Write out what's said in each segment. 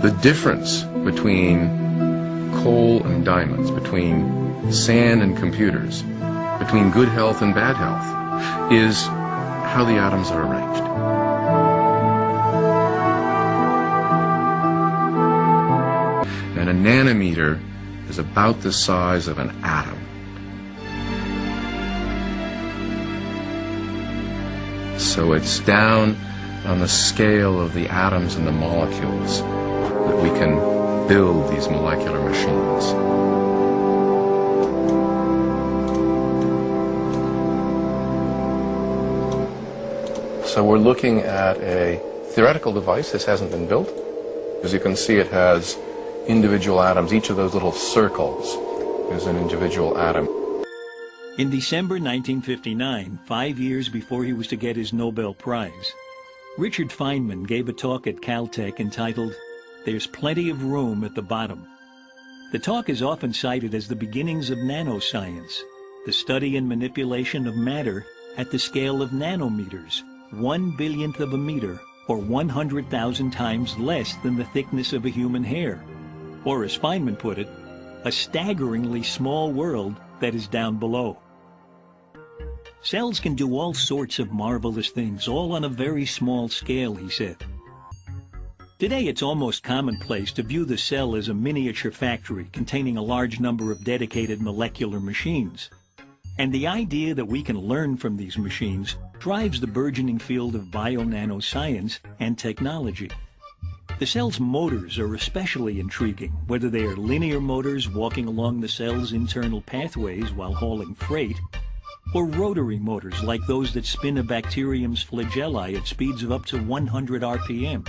The difference between coal and diamonds, between sand and computers, between good health and bad health, is how the atoms are arranged. And a nanometer is about the size of an atom. So it's down on the scale of the atoms and the molecules that we can build these molecular machines. So we're looking at a theoretical device. This hasn't been built. As you can see, it has individual atoms. Each of those little circles is an individual atom. In December 1959, 5 years before he was to get his Nobel Prize, Richard Feynman gave a talk at Caltech entitled, "There's Plenty of Room at the Bottom." The talk is often cited as the beginnings of nanoscience, the study and manipulation of matter at the scale of nanometers, 1/1,000,000th of a meter, or 100,000 times less than the thickness of a human hair. Or, as Feynman put it, a staggeringly small world that is down below. Cells can do all sorts of marvelous things, all on a very small scale, he said. Today it's almost commonplace to view the cell as a miniature factory containing a large number of dedicated molecular machines. And the idea that we can learn from these machines drives the burgeoning field of bio-nanoscience and technology. The cell's motors are especially intriguing, whether they are linear motors walking along the cell's internal pathways while hauling freight, or rotary motors like those that spin a bacterium's flagellae at speeds of up to 100 RPM.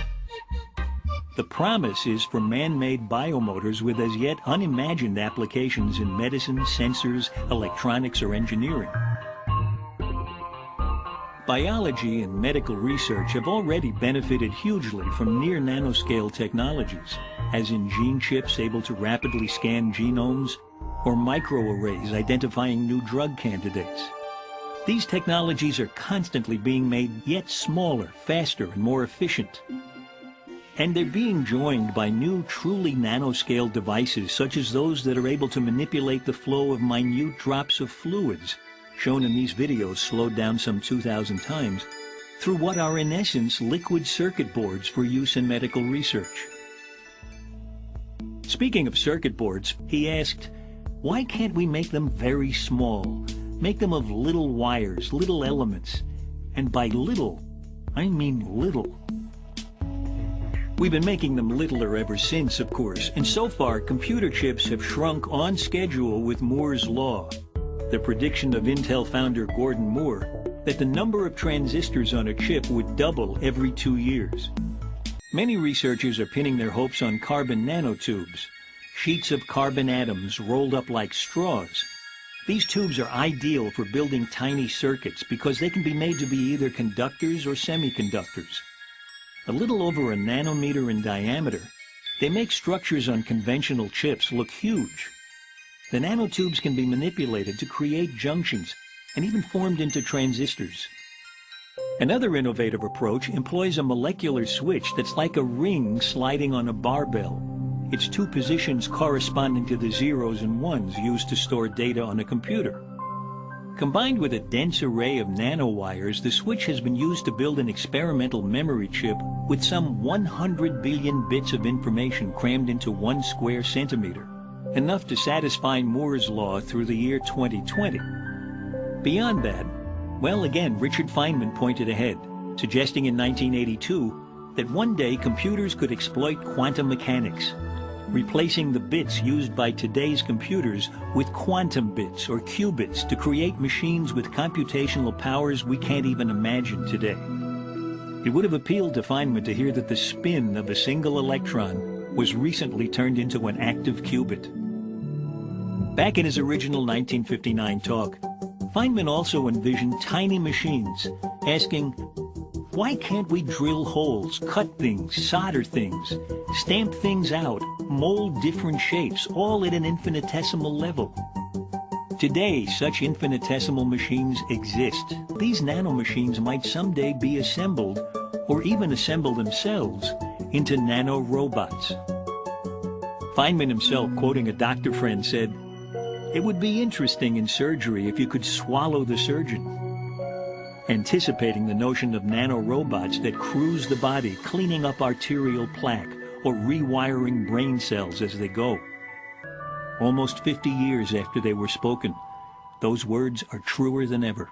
The promise is for man-made biomotors with as yet unimagined applications in medicine, sensors, electronics, or engineering. Biology and medical research have already benefited hugely from near nanoscale technologies, as in gene chips able to rapidly scan genomes, or microarrays identifying new drug candidates. These technologies are constantly being made yet smaller, faster, and more efficient. And they're being joined by new truly nanoscale devices such as those that are able to manipulate the flow of minute drops of fluids, shown in these videos slowed down some 2,000 times, through what are in essence liquid circuit boards for use in medical research. Speaking of circuit boards, he asked, why can't we make them very small? Make them of little wires, little elements. And by little, I mean little. We've been making them littler ever since, of course, and so far computer chips have shrunk on schedule with Moore's law, the prediction of Intel founder Gordon Moore that the number of transistors on a chip would double every 2 years. Many researchers are pinning their hopes on carbon nanotubes, sheets of carbon atoms rolled up like straws. These tubes are ideal for building tiny circuits because they can be made to be either conductors or semiconductors. A little over a nanometer in diameter, they make structures on conventional chips look huge. The nanotubes can be manipulated to create junctions and even formed into transistors. Another innovative approach employs a molecular switch that's like a ring sliding on a barbell. Its two positions corresponding to the zeros and ones used to store data on a computer. Combined with a dense array of nanowires, the switch has been used to build an experimental memory chip with some 100 billion bits of information crammed into 1 square centimeter, enough to satisfy Moore's law through the year 2020. Beyond that, well, again, Richard Feynman pointed ahead, suggesting in 1982 that one day computers could exploit quantum mechanics, replacing the bits used by today's computers with quantum bits or qubits to create machines with computational powers we can't even imagine today. It would have appealed to Feynman to hear that the spin of a single electron was recently turned into an active qubit. Back in his original 1959 talk, Feynman also envisioned tiny machines, asking, why can't we drill holes, cut things, solder things, stamp things out, mold different shapes, all at an infinitesimal level? Today, such infinitesimal machines exist. These nanomachines might someday be assembled, or even assemble themselves, into nano-robots. Feynman himself, quoting a doctor friend, said, "It would be interesting in surgery if you could swallow the surgeon," anticipating the notion of nano-robots that cruise the body, cleaning up arterial plaque or rewiring brain cells as they go. Almost 50 years after they were spoken, those words are truer than ever.